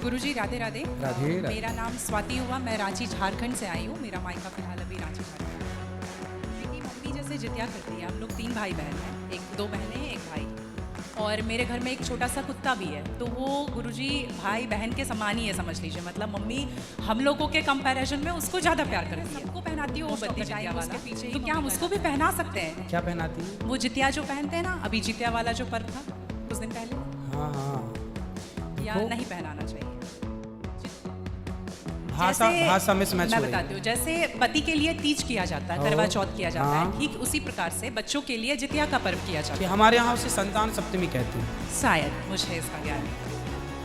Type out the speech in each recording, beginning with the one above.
गुरुजी राधे राधे। राधे राधे। मेरा नाम स्वाति हुआ, मैं रांची झारखंड से आई हूँ। मेरा मायका फिलहाल अभी रांची झारखंड। मेरी मम्मी जैसे जितिया करती है। हम लोग 3 भाई बहन हैं, 2 बहनें एक भाई, और मेरे घर में एक छोटा सा कुत्ता भी है। तो वो गुरुजी भाई बहन के समान ही है, समझ लीजिए। मतलब मम्मी हम लोगों के कंपैरिजन में उसको ज़्यादा प्यार करती है। सबको पहनाती है वो बत्ती जितिया वाला, तो क्या हम उसको भी पहना सकते हैं? क्या पहनाती है? वो जितिया जो पहनते हैं ना, अभी जितिया वाला जो पर्व था कुछ दिन पहले, हाँ हाँ, या नहीं पहनाना चाहिए? भाषा में मैं बताती हूँ। जैसे पति के लिए तीज किया जाता है, करवा चौथ किया जाता है, ठीक उसी प्रकार से बच्चों के लिए जितिया का पर्व किया जाता है। हमारे यहाँ उसे संतान सप्तमी कहते हैं शायद, मुझे इसका ज्ञान नहीं।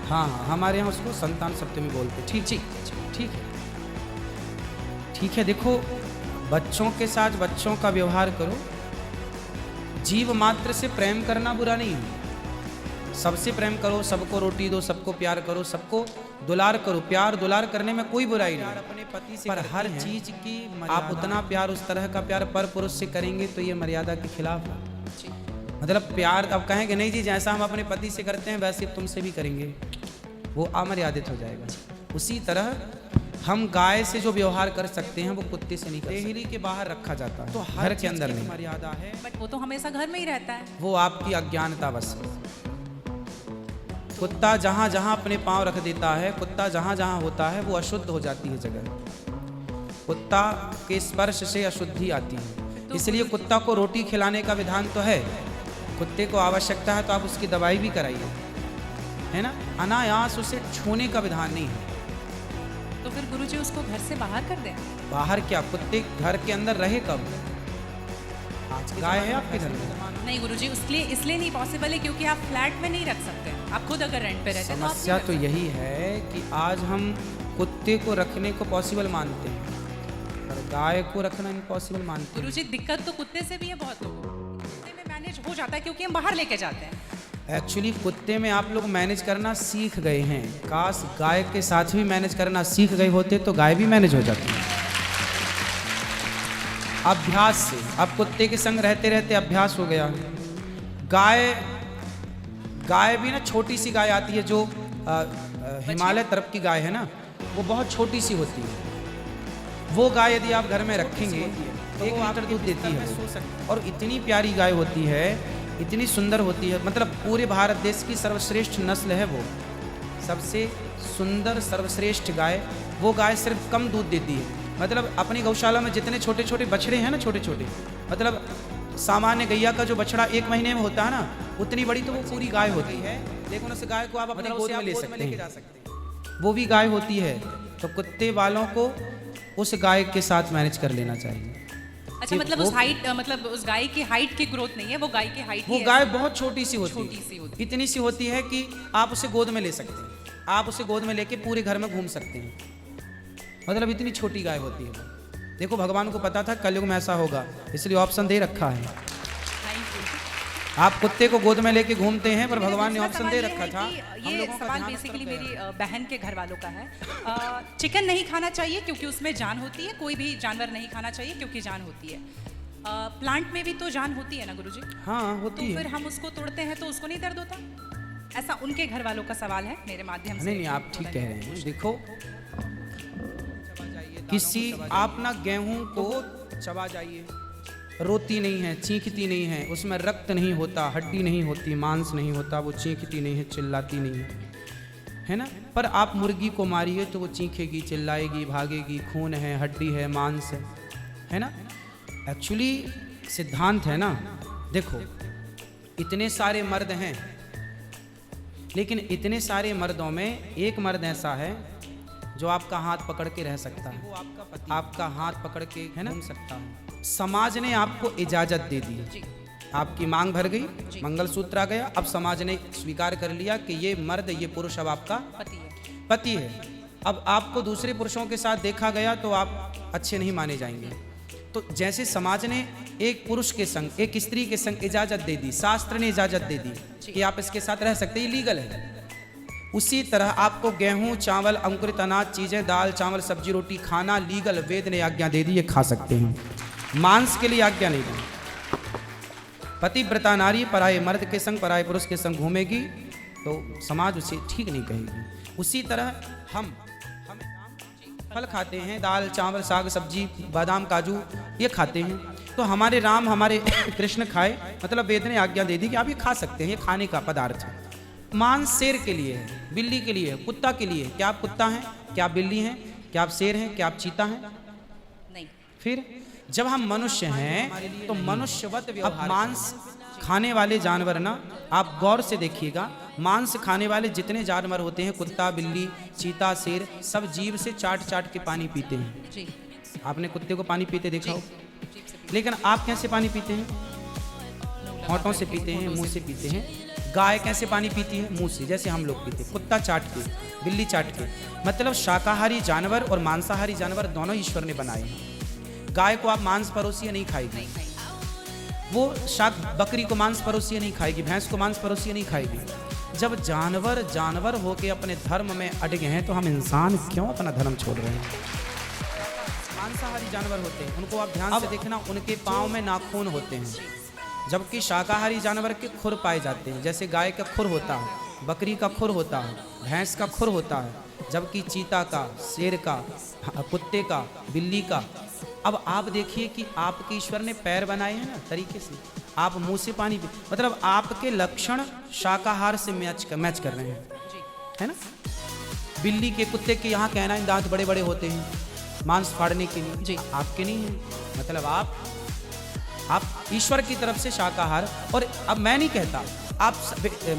हाँ हाँ, हमारे यहाँ उसको संतान सप्तमी बोलते हैं। ठीक ठीक ठीक है, ठीक है। देखो, बच्चों के साथ बच्चों का व्यवहार करो। जीव मात्र से प्रेम करना बुरा नहीं है। सबसे प्रेम करो, सबको रोटी दो, सबको प्यार करो, सबको दुलार करो। प्यार दुलार करने में कोई बुराई नहीं। अपने पति से पर हर चीज की आप उतना प्यार, उस तरह का प्यार पर पुरुष से करेंगे तो ये मर्यादा के खिलाफ है। मतलब प्यार अब कहेंगे नहीं जी, जैसा हम अपने पति से करते हैं वैसे तुमसे भी करेंगे, वो अमर्यादित हो जाएगा। उसी तरह हम गाय से जो व्यवहार कर सकते हैं वो कुत्ते से नहीं कर सकते। डेहरी के बाहर रखा जाता है, तो घर के अंदर नहीं। मर्यादा है, बट वो तो हमेशा घर में ही रहता है। वो आपकी अज्ञानता बस। कुत्ता जहाँ जहाँ अपने पांव रख देता है, कुत्ता जहाँ जहाँ होता है वो अशुद्ध हो जाती है जगह। कुत्ता के स्पर्श से अशुद्धि आती है। इसलिए कुत्ता को रोटी खिलाने का विधान तो है। कुत्ते को आवश्यकता है तो आप उसकी दवाई भी कराइए, है ना। अनायास उसे छूने का विधान नहीं है। तो फिर गुरुजी उसको घर से बाहर कर दें? बाहर क्या, कुत्ते घर के अंदर रहे कब? गाय है आपके घर में? नहीं गुरुजी, इसलिए नहीं पॉसिबल है क्योंकि आप फ्लैट में नहीं रख सकते। आप खुद अगर रेंट पे रहते हैं। समस्या तो यही है कि आज हम कुत्ते को रखने को पॉसिबल मानते हैं और गाय को रखना इम्पॉसिबल मानते हैं। गुरुजी दिक्कत तो कुत्ते से भी है बहुत लोगों को। कुत्ते में मैनेज हो जाता है क्योंकि हम बाहर लेके जाते हैं। एक्चुअली कुत्ते में आप लोग मैनेज करना सीख गए हैं। काश गाय के साथ भी मैनेज करना सीख गए होते तो गाय भी मैनेज हो जाती है। अभ्यास से, अब कुत्ते के संग रहते रहते अभ्यास हो गया। गाय भी ना, छोटी सी गाय आती है जो हिमालय तरफ की गाय है ना, वो बहुत छोटी सी होती है। वो गाय यदि आप घर में रखेंगे तो 1 लीटर दूध देती है और इतनी प्यारी गाय होती है, इतनी सुंदर होती है। मतलब पूरे भारत देश की सर्वश्रेष्ठ नस्ल है वो, सबसे सुंदर सर्वश्रेष्ठ गाय। वो गाय सिर्फ कम दूध देती है। मतलब अपनी गौशाला में जितने छोटे छोटे बछड़े हैं ना, छोटे छोटे, मतलब सामान्य गैया का जो बछड़ा 1 महीने में होता है ना, उतनी बड़ी तो वो पूरी गाय होती है। लेकिन उस गाय को आप अपने गोद में ले सकते हैं, वो भी गाय होती है। तो कुत्ते वालों को उस गाय के साथ मैनेज कर लेना चाहिए। अच्छा, मतलब उस हाइट, मतलब उस गाय की हाइट की ग्रोथ नहीं है, वो गाय की हाइट, वो गाय बहुत छोटी सी होती है, इतनी सी होती है कि आप उसे गोद में ले सकते हैं। आप उसे गोद में लेके पूरे घर में घूम सकते हैं। मतलब इतनी छोटी गाय होती है। देखो, भगवान को पता था कलयुग में ऐसा होगा, इसलिए ऑप्शन दे रखा है। आप कुत्ते को गोद में लेके घूमते हैं, पर भगवान ने ऑप्शन दे रखा था। ये सवाल बेसिकली मेरी बहन के घर वालों का है। चिकन नहीं खाना चाहिए क्योंकि उसमें जान होती है। कोई भी जानवर नहीं खाना चाहिए क्योंकि जान होती है। प्लांट में भी तो जान होती है ना गुरुजी? हाँ, होती है। तो फिर हम उसको तोड़ते हैं तो उसको नहीं दर्द होता? ऐसा उनके घर वालों का सवाल है मेरे माध्यम से। नहीं, आप ठीक कह रहे हैं। देखो, किसी आप ना गेहूं को चबा जाइए, रोती नहीं है, चीखती नहीं है, उसमें रक्त नहीं होता, हड्डी नहीं होती, मांस नहीं होता, वो चीखती नहीं है, चिल्लाती नहीं है ना। पर आप मुर्गी को मारिए तो वो चीखेगी, चिल्लाएगी, भागेगी, खून है, हड्डी है, मांस है ना। एक्चुअली सिद्धांत है ना। देखो, इतने सारे मर्द हैं, लेकिन इतने सारे मर्दों में एक मर्द ऐसा है जो आपका हाथ पकड़ के रह सकता है, वो आपका पति, आपका हाथ पकड़ के है ना घूम सकता है। समाज ने आपको इजाजत दे दी, आपकी मांग भर गई, मंगलसूत्र आ गया। अब समाज ने स्वीकार कर लिया कि ये मर्द, ये पुरुष अब आपका पति है। अब आपको दूसरे पुरुषों के साथ देखा गया तो आप अच्छे नहीं माने जाएंगे। तो जैसे समाज ने एक पुरुष के संग, एक स्त्री के संग इजाजत दे दी, शास्त्र ने इजाजत दे दी कि आप इसके साथ रह सकते, ये लीगल है। उसी तरह आपको गेहूं, चावल, अंकुरित अनाज चीजें, दाल, चावल, सब्जी, रोटी खाना लीगल, वेद ने आज्ञा दे दी, ये खा सकते हैं। मांस के लिए आज्ञा नहीं दी। पतिव्रता नारी पराये मर्द के संग, पराये पुरुष के संग घूमेगी तो समाज उसे ठीक नहीं कहेगी। उसी तरह हम फल खाते हैं, दाल चावल साग सब्जी बादाम काजू ये खाते हैं, तो हमारे राम हमारे कृष्ण खाए, मतलब वेद ने आज्ञा दे दी कि आप ये खा सकते हैं, ये खाने का पदार्थ है। मांस शेर के लिए है, बिल्ली के लिए है, कुत्ता के लिए। क्या आप कुत्ता हैं? क्या आप बिल्ली हैं? क्या आप शेर हैं? क्या आप चीता हैं? नहीं। फिर जब हम मनुष्य हैं तो मनुष्यवत अब मांस खाने वाले जानवर ना, आप गौर से देखिएगा, मांस खाने वाले जितने जानवर होते हैं, कुत्ता बिल्ली चीता शेर, सब जीभ से चाट चाट के पानी पीते हैं। जी। आपने कुत्ते को पानी पीते देखा हो, लेकिन आप कैसे पानी पीते हैं? होंठों से पीते हैं, मुंह से पीते हैं। गाय कैसे पानी पीती है? मुंह से, जैसे हम लोग पीते हैं। कुत्ता चाट के, बिल्ली चाट के। मतलब शाकाहारी जानवर और मांसाहारी जानवर दोनों ईश्वर ने बनाए हैं। गाय को आप मांस परोसिए नहीं खाएगी, वो बकरी को मांस परोसिए नहीं खाएगी, भैंस को मांस परोसिए नहीं खाएगी। जब जानवर जानवर होके अपने धर्म में अटके हैं, तो हम इंसान क्यों अपना धर्म छोड़ रहे हैं? मांसाहारी जानवर होते हैं, उनको आप ध्यान से देखना, उनके पाँव में नाखून होते हैं, जबकि शाकाहारी जानवर के खुर पाए जाते हैं। जैसे गाय का खुर होता है, बकरी का खुर होता है, भैंस का खुर होता है, जबकि चीता का, शेर का, कुत्ते का, बिल्ली का। अब आप देखिए कि आपके ईश्वर ने पैर बनाए हैं ना तरीके से, आप मुंह से पानी पी, मतलब आपके लक्षण शाकाहार से मैच कर रहे हैं, है ना। बिल्ली के कुत्ते के यहाँ कहना दांत बड़े बड़े होते हैं मांस फाड़ने के लिए, जी आपके नहीं है। मतलब आप ईश्वर की तरफ से शाकाहार। और अब मैं नहीं कहता, आप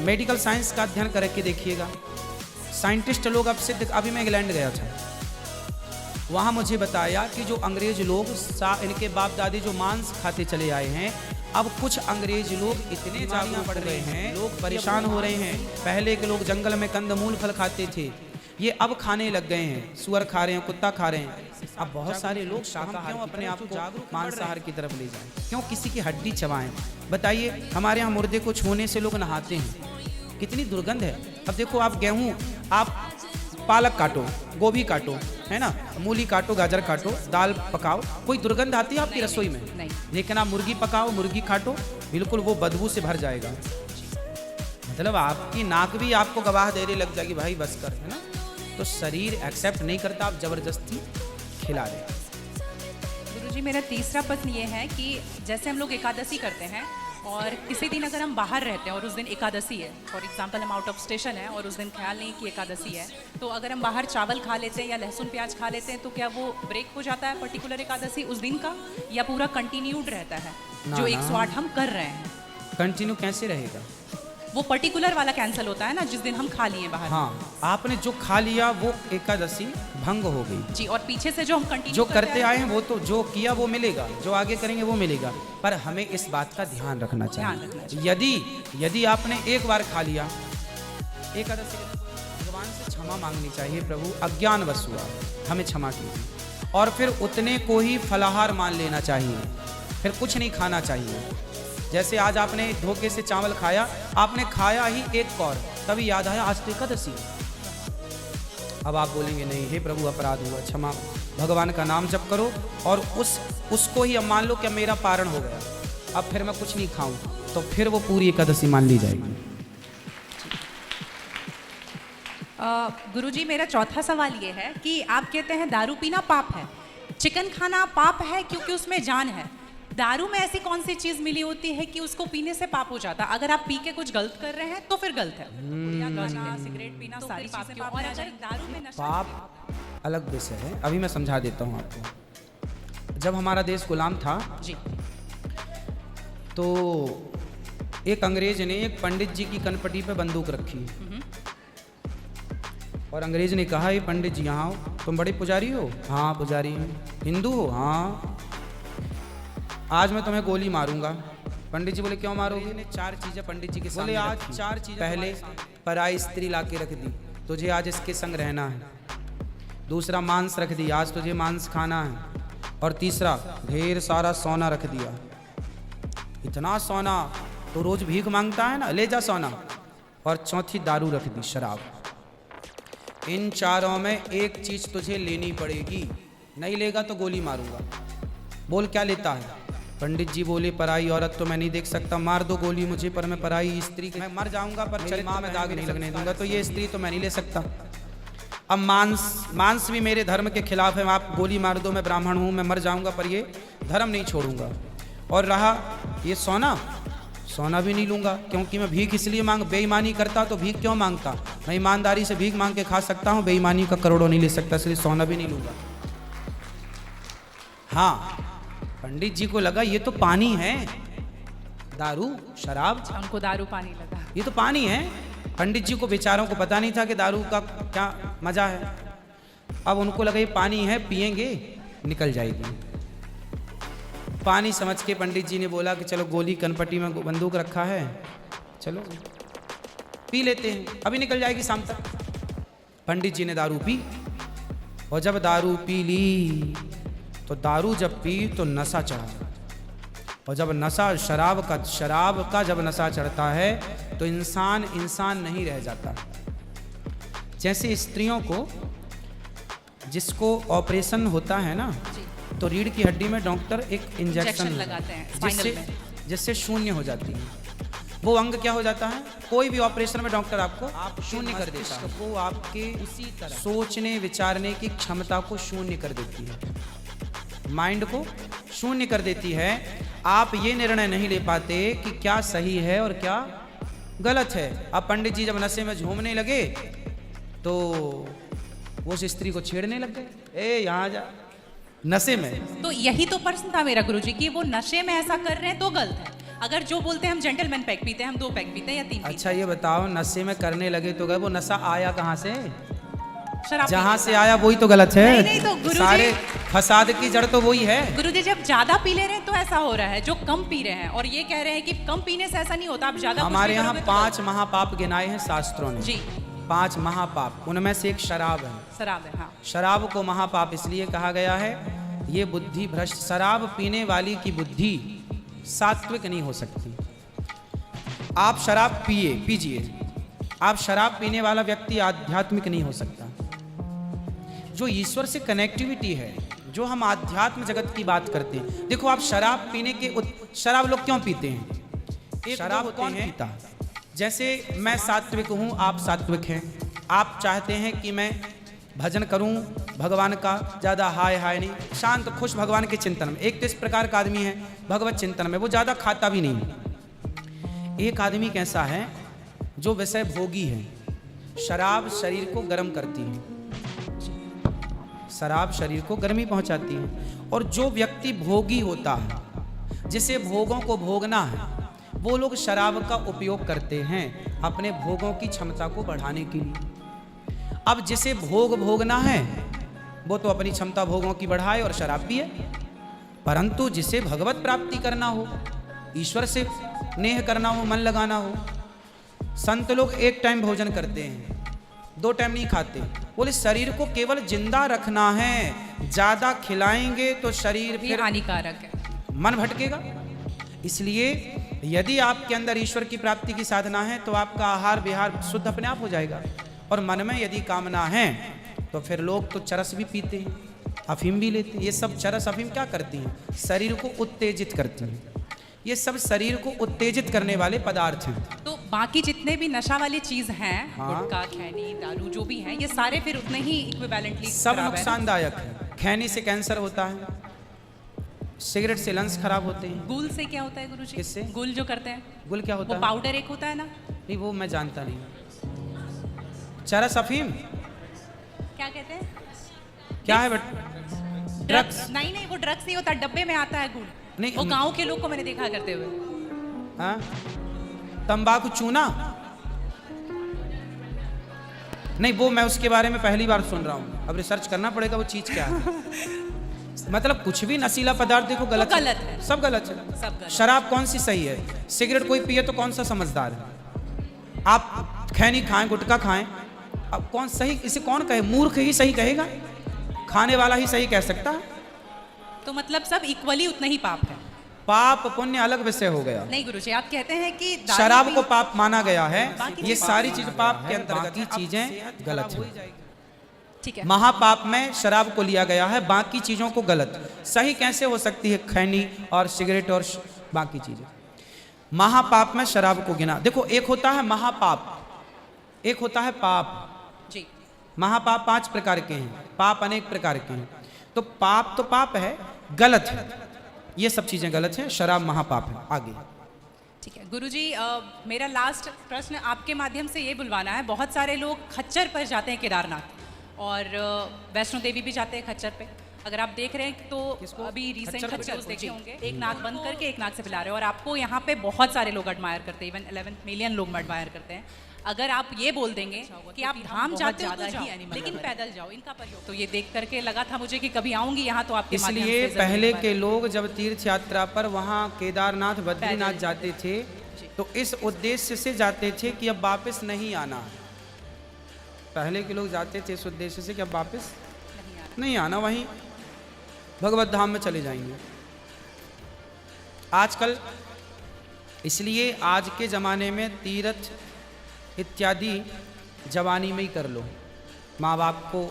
मेडिकल साइंस का अध्ययन करके देखिएगा, साइंटिस्ट लोग अब सिद्ध, अभी मैं इंग्लैंड गया था, वहाँ मुझे बताया कि जो अंग्रेज लोग इनके बाप दादी जो मांस खाते चले आए हैं, अब कुछ अंग्रेज लोग इतने जागरूक पड़ रहे हैं, लोग परेशान हो रहे हैं। पहले के लोग जंगल में कंदमूल फल खाते थे, ये अब खाने लग गए हैं, सुअर खा रहे हैं, कुत्ता खा रहे हैं। अब बहुत सारे लोग शाकाहार क्यों अपने आप को मांसाहार की तरफ ले जाएं? क्यों किसी की हड्डी चबाएं? बताइए, हमारे यहाँ मुर्दे को छूने से लोग नहाते हैं, कितनी दुर्गंध है। अब देखो, आप गेहूँ, आप पालक काटो, गोभी काटो, है ना, मूली काटो, गाजर काटो, दाल पकाओ, कोई दुर्गंध आती है आपकी रसोई में? नहीं। लेकिन आप मुर्गी पकाओ, मुर्गी काटो, बिल्कुल वो बदबू से भर जाएगा। मतलब आपकी नाक भी आपको गवाह देने लग जाएगी, भाई बस कर, है ना। तो शरीर एक्सेप्ट नहीं करता, आप जबरदस्ती खिला रहे। गुरुजी, मेरा तीसरा प्रश्न ये है कि जैसे हम लोग एकादशी करते हैं और किसी दिन अगर हम बाहर रहते हैं और उस दिन एकादशी है, फॉर एग्जांपल हम आउट ऑफ स्टेशन है और उस दिन ख्याल नहीं कि एकादशी है, तो अगर हम बाहर चावल खा लेते हैं या लहसुन प्याज खा लेते हैं, तो क्या वो ब्रेक हो जाता है पर्टिकुलर एकादशी उस दिन का, या पूरा कंटिन्यूड रहता है जो 108 हम कर रहे हैं? कंटिन्यू कैसे रहेगा? वो पर्टिकुलर वाला कैंसिल होता है ना जिस दिन हम खा लिए बाहर। हाँ, आपने जो खा लिया वो एकादशी भंग हो गई जी, और पीछे से जो हम कंटिन्यू जो करते आए हैं, वो तो जो किया वो मिलेगा, जो आगे करेंगे वो मिलेगा। पर हमें इस बात का ध्यान रखना चाहिए। यदि आपने एक बार खा लिया एकादशी, भगवान से क्षमा मांगनी चाहिए, प्रभु अज्ञानवश हुआ, हमें क्षमा कीजिए, और फिर उतने को ही फलाहार मान लेना चाहिए, फिर कुछ नहीं खाना चाहिए। जैसे आज आपने धोखे से चावल खाया, आपने खाया ही एक कौर, तभी याद आया आज तो एकादशी। अब आप बोलेंगे नहीं, हे प्रभु अपराध हुआ, क्षमा, भगवान का नाम जप करो, और उसको ही अब मान लो कि मेरा पारण हो गया, अब फिर मैं कुछ नहीं खाऊं, तो फिर वो पूरी एकादशी मान ली जाएगी। गुरुजी, मेरा चौथा सवाल ये है कि आप कहते हैं दारू पीना पाप है, चिकन खाना पाप है क्योंकि उसमें जान है। दारू में ऐसी कौन सी चीज मिली होती है कि उसको पीने से पाप हो जाता है? अगर आप पी के कुछ गलत कर रहे हैं तो फिर गलत है। सिगरेट पीना, सारी चीजें पाप। और अगर दारू में नशा, पाप अलग विषय है, अभी मैं समझा देता हूँ आपको। जब हमारा देश गुलाम था जी, तो एक अंग्रेज ने एक पंडित जी की कनपटी पे बंदूक रखी, और अंग्रेज ने कहा, ये पंडित जी यहाँ हो, तुम बड़े पुजारी हो? हाँ पुजारी हूँ। हिंदू हो? हाँ। आज मैं तुम्हें गोली मारूंगा। पंडित जी बोले, क्यों मारोगे? ने 4 चीजें पंडित जी के सामने बोले, आज 4 चीजें। पहले पराई स्त्री लाके रख दी, तुझे आज इसके संग रहना है। दूसरा, मांस रख दी, आज तुझे मांस खाना है। और तीसरा, ढेर सारा सोना रख दिया। इतना सोना तो रोज भीख मांगता है ना, ले जा सोना। और चौथी, दारू रख दी, शराब। इन 4 में एक चीज तुझे लेनी पड़ेगी, नहीं लेगा तो गोली मारूंगा। बोल क्या लेता है? पंडित जी बोले पराई औरत तो मैं नहीं देख सकता, मार दो गोली मुझे पर मैं पराई स्त्री मैं मर जाऊंगा पर चरित्र में दाग नहीं लगने दूंगा, तो ये स्त्री तो मैं नहीं ले सकता। अब मांस भी मेरे धर्म के खिलाफ है, आप गोली मार दो, मैं ब्राह्मण हूँ, मैं मर जाऊंगा पर ये धर्म नहीं छोड़ूंगा। और रहा ये सोना भी नहीं लूंगा, क्योंकि मैं भीख इसलिए बेईमानी करता तो भीख क्यों मांगता, मैं ईमानदारी से भीख मांग के खा सकता हूँ, बेईमानी का करोड़ों नहीं ले सकता, इसलिए सोना भी नहीं लूंगा। हाँ, पंडित जी को लगा ये तो पानी है, दारू शराब, उनको दारू पानी लगा। ये तो पानी है। पंडित जी को बेचारों को पता नहीं था कि दारू का क्या मजा है। अब उनको लगा ये पानी है, पिएंगे निकल जाएगी। पानी समझ के पंडित जी ने बोला कि चलो गोली कनपट्टी में बंदूक रखा है, चलो पी लेते हैं, अभी निकल जाएगी शाम तक। पंडित जी ने दारू पी, और जब दारू पी ली तो दारू जब पी तो नशा चढ़ा, और जब नशा शराब का जब नशा चढ़ता है तो इंसान नहीं रह जाता। जैसे स्त्रियों को जिसको ऑपरेशन होता है ना, तो रीढ़ की हड्डी में डॉक्टर एक इंजेक्शन लगाते हैं जिससे शून्य हो जाती है। वो अंग क्या हो जाता है, कोई भी ऑपरेशन में डॉक्टर आपको शून्य कर देता है, वो आपके उसी तरह सोचने विचारने की क्षमता को शून्य कर देती है, माइंड को शून्य कर देती है। आप ये निर्णय नहीं ले पाते कि क्या सही है और क्या गलत है। अब पंडित जी जब नशे में झूमने लगे तो वो उस स्त्री को छेड़ने लग गए, ए यहाँ जा, नशे में। तो यही तो प्रश्न था मेरा गुरुजी कि वो नशे में ऐसा कर रहे हैं तो गलत है। अगर जो बोलते हैं हम जेंटलमैन पैक पीते हैं, हम 2 पैक पीते हैं या 3 पीते। अच्छा ये बताओ, नशे में करने लगे तो गए, वो नशा आया कहाँ से? शराब जहाँ से आया वही तो गलत है। नहीं तो गुरुजी, सारे फसाद की जड़ तो वही है। गुरुजी जब ज्यादा पी ले रहे हैं तो ऐसा हो रहा है, जो कम पी रहे हैं और ये कह रहे हैं कि कम पीने से ऐसा नहीं होता, आप ज्यादा हमारे यहाँ 5 महापाप गिनाए हैं शास्त्रों ने जी। 5 महापाप, उनमें से एक शराब है। शराब है, हाँ। शराब को महापाप इसलिए कहा गया है, ये बुद्धि भ्रष्ट, शराब पीने वाली की बुद्धि सात्विक नहीं हो सकती। आप शराब पीजिए, आप शराब पीने वाला व्यक्ति आध्यात्मिक नहीं हो सकता। जो ईश्वर से कनेक्टिविटी है, जो हम आध्यात्म जगत की बात करते हैं, देखो आप शराब पीने के शराब लोग क्यों पीते हैं? शराब कौन पीता? जैसे मैं सात्विक हूँ, आप सात्विक हैं, आप चाहते हैं कि मैं भजन करूं भगवान का, ज़्यादा हाय हाय नहीं, शांत खुश भगवान के चिंतन में। एक तो इस प्रकार का आदमी है भगवत चिंतन में, वो ज़्यादा खाता भी नहीं। एक आदमी कैसा है जो विषय भोगी है। शराब शरीर को गर्म करती है, शराब शरीर को गर्मी पहुंचाती है। और जो व्यक्ति भोगी होता है, जिसे भोगों को भोगना है, वो लोग शराब का उपयोग करते हैं अपने भोगों की क्षमता को बढ़ाने के लिए। अब जिसे भोगना है वो तो अपनी क्षमता भोगों की बढ़ाए और शराब पिए, परंतु जिसे भगवत प्राप्ति करना हो, ईश्वर से नेह करना हो, मन लगाना हो, संत लोग एक टाइम भोजन करते हैं, 2 टाइम नहीं खाते। बोले शरीर को केवल जिंदा रखना है, ज्यादा खिलाएंगे तो शरीर फिर हानिकारक है, मन भटकेगा। इसलिए यदि आपके अंदर ईश्वर की प्राप्ति की साधना है तो आपका आहार विहार शुद्ध अपने आप हो जाएगा। और मन में यदि कामना है तो फिर लोग तो चरस भी पीते हैं, अफीम भी लेते हैं। ये सब चरस अफीम क्या करती हैं? शरीर को उत्तेजित करती हैं। ये सब शरीर को उत्तेजित करने वाले पदार्थ हैं। तो बाकी जितने भी नशा वाली चीज हैं, हाँ। गुटखा, खैनी, दारू जो भी हैं, ये सारे फिर उतने ही इक्विवेलेंटली सब नुकसानदायक है। खैनी से कैंसर होता है, सिगरेट से लंग्स खराब होते हैं। गुल से क्या होता है गुरुजी? किससे? गुल जो करते हैं, गुल क्या होता वो है? पाउडर एक होता है ना? नहीं वो मैं जानता नहीं। चरस अफीम क्या कहते हैं? क्या है बट? ड्रग्स? नहीं वो ड्रग्स नहीं होता, डब्बे में आता है गुल। नहीं, वो गांव के लोग को मैंने देखा करते हुए। हाँ? तंबाकू चूना? नहीं वो मैं उसके बारे में पहली बार सुन रहा हूँ, अब रिसर्च करना पड़ेगा वो चीज क्या है। मतलब कुछ भी नशीला पदार्थ देखो गलत है, सब गलत है, सब गलत। शराब कौन सी सही है? सिगरेट कोई पिए तो कौन सा समझदार है? आप खैनी खाएं, गुटखा खाएं, अब कौन सही, इसे कौन कहे? मूर्ख ही सही कहेगा, खाने वाला ही सही कह सकता है। तो मतलब सब इक्वली उतना ही पाप है। पाप पुण्य अलग विषय हो गया। नहीं गुरुजी, आप कहते हैं कि शराब को पाप माना गया है, ये सारी चीज पाप के अंतर्गत, बाकी चीजें गलत है। ठीक है। महापाप में शराब को लिया गया है, बाकी चीजों को गलत। सही कैसे हो सकती है खैनी और सिगरेट और बाकी चीजें? महापाप में शराब को गिना। देखो, एक होता है महापाप, एक होता है पाप जी। महापाप 5 प्रकार के हैं, पाप अनेक प्रकार के हैं। तो पाप तो पाप है, गलत है, ये सब चीजें गलत हैं, शराब महापाप है। आगे ठीक है गुरुजी, मेरा लास्ट प्रश्न आपके माध्यम से ये बुलवाना है। बहुत सारे लोग खच्चर पर जाते हैं केदारनाथ, और वैष्णो देवी भी जाते हैं खच्चर पे। अगर आप देख रहे हैं तो अभी रिसेंट खच्चर देखे होंगे, एक नाक बंद करके एक नाक से पिला रहे हो, और आपको यहाँ पे बहुत सारे लोग एडमायर करते हैं, इवन 11 मिलियन लोग एडमायर करते हैं। अगर आप ये बोल देंगे कि आप धाम जाते हो तो जाओ, लेकिन पैदल जाओ, इनका प्रयोग, तो ये देख करके लगा था मुझे कि कभी आऊंगी यहाँ तो आपके माध्यम से। इसलिए पहले के लोग जब तीर्थ यात्रा पर वहाँ केदारनाथ बद्रीनाथ जाते थे तो इस उद्देश्य से जाते थे कि अब वापस नहीं आना। पहले के लोग जाते थे इस उद्देश्य से कि अब वापस नहीं आना, वहीं भगवत धाम में चले जाएंगे। आजकल इसलिए आज के ज़माने में तीर्थ इत्यादि जवानी में ही कर लो। माँ बाप को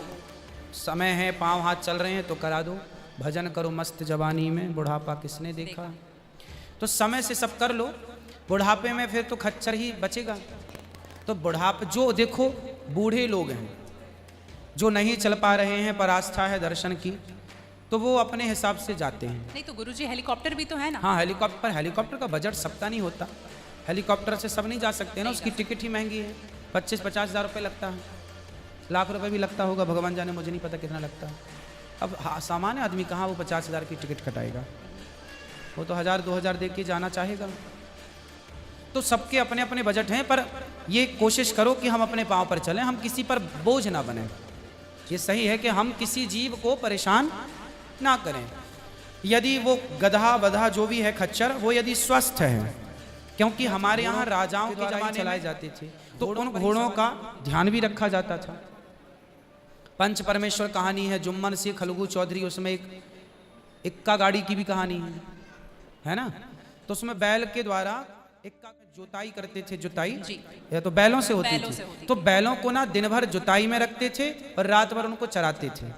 समय है, पाँव हाथ चल रहे हैं तो करा दो, भजन करो मस्त जवानी में, बुढ़ापा किसने देखा। तो समय से सब कर लो, बुढ़ापे में फिर तो खच्चर ही बचेगा। तो बुढ़ापे जो देखो बूढ़े लोग हैं जो नहीं चल पा रहे हैं पर आस्था है दर्शन की, तो वो अपने हिसाब से जाते हैं। नहीं तो गुरुजी हेलीकॉप्टर भी तो है ना। हाँ हेलीकॉप्टर का बजट सबका नहीं होता, हेलीकॉप्टर से सब नहीं जा सकते ना, उसकी टिकट ही महंगी है, 25-50 हज़ार रुपये लगता है, लाख रुपए भी लगता होगा, भगवान जाने, मुझे नहीं पता कितना लगता है। अब सामान्य आदमी कहाँ वो 50 हज़ार की टिकट कटाएगा, वो तो 1000-2000 दे के जाना चाहेगा। तो सबके अपने अपने बजट हैं, पर ये कोशिश करो कि हम अपने पाँव पर चलें, हम किसी पर बोझ ना बने। ये सही है कि हम किसी जीव को परेशान ना करें। यदि वो गधा बधा जो भी है खच्चर, वो यदि स्वस्थ है, क्योंकि हमारे यहाँ राजाओं के जमाने चलाए जाते थे तो उन घोड़ों का ध्यान भी रखा जाता था। पंच परमेश्वर कहानी है, जुम्मन सिंह खलगू चौधरी, उसमें एक इक्का गाड़ी की भी कहानी है ना। तो उसमें बैल के द्वारा इक्का जुताई करते थे, जुताई या तो बैलों से होती थी। तो बैलों को ना दिन भर जुताई में रखते थे और रात भर उनको चराते थे।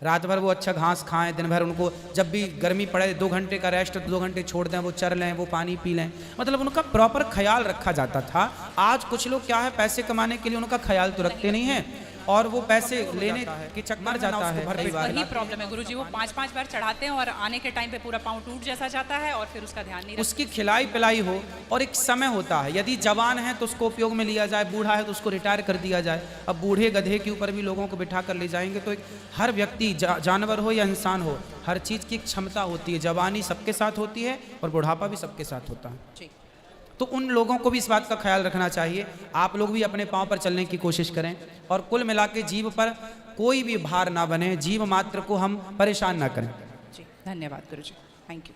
रात भर वो अच्छा घास खाएं, दिन भर उनको जब भी गर्मी पड़े 2 घंटे का रेस्ट, 2 घंटे छोड़ दें, वो चर लें, वो पानी पी लें, मतलब उनका प्रॉपर ख्याल रखा जाता था। आज कुछ लोग क्या है, पैसे कमाने के लिए उनका ख्याल तो रखते नहीं हैं और वो पैसे लेने के चक्कर जाता है। वही प्रॉब्लम है गुरुजी, वो 5-5 बार चढ़ाते हैं और आने के टाइम पे पूरा पाँव टूट जैसा जाता है और फिर उसका ध्यान नहीं रखते। उसकी खिलाई पिलाई हो और एक समय होता है, यदि जवान है तो उसको उपयोग में लिया जाए, बूढ़ा है तो उसको रिटायर कर दिया जाए। अब बूढ़े गधे के ऊपर भी लोगों को बिठा कर ले जाएंगे तो एक हर व्यक्ति जानवर हो या इंसान हो, हर चीज़ की एक क्षमता होती है। जवानी सबके साथ होती है और बुढ़ापा भी सबके साथ होता है। तो उन लोगों को भी इस बात का ख्याल रखना चाहिए। आप लोग भी अपने पाँव पर चलने की कोशिश करें और कुल मिला के जीव पर कोई भी भार ना बने, जीव मात्र को हम परेशान ना करें। जी धन्यवाद गुरुजी, थैंक यू।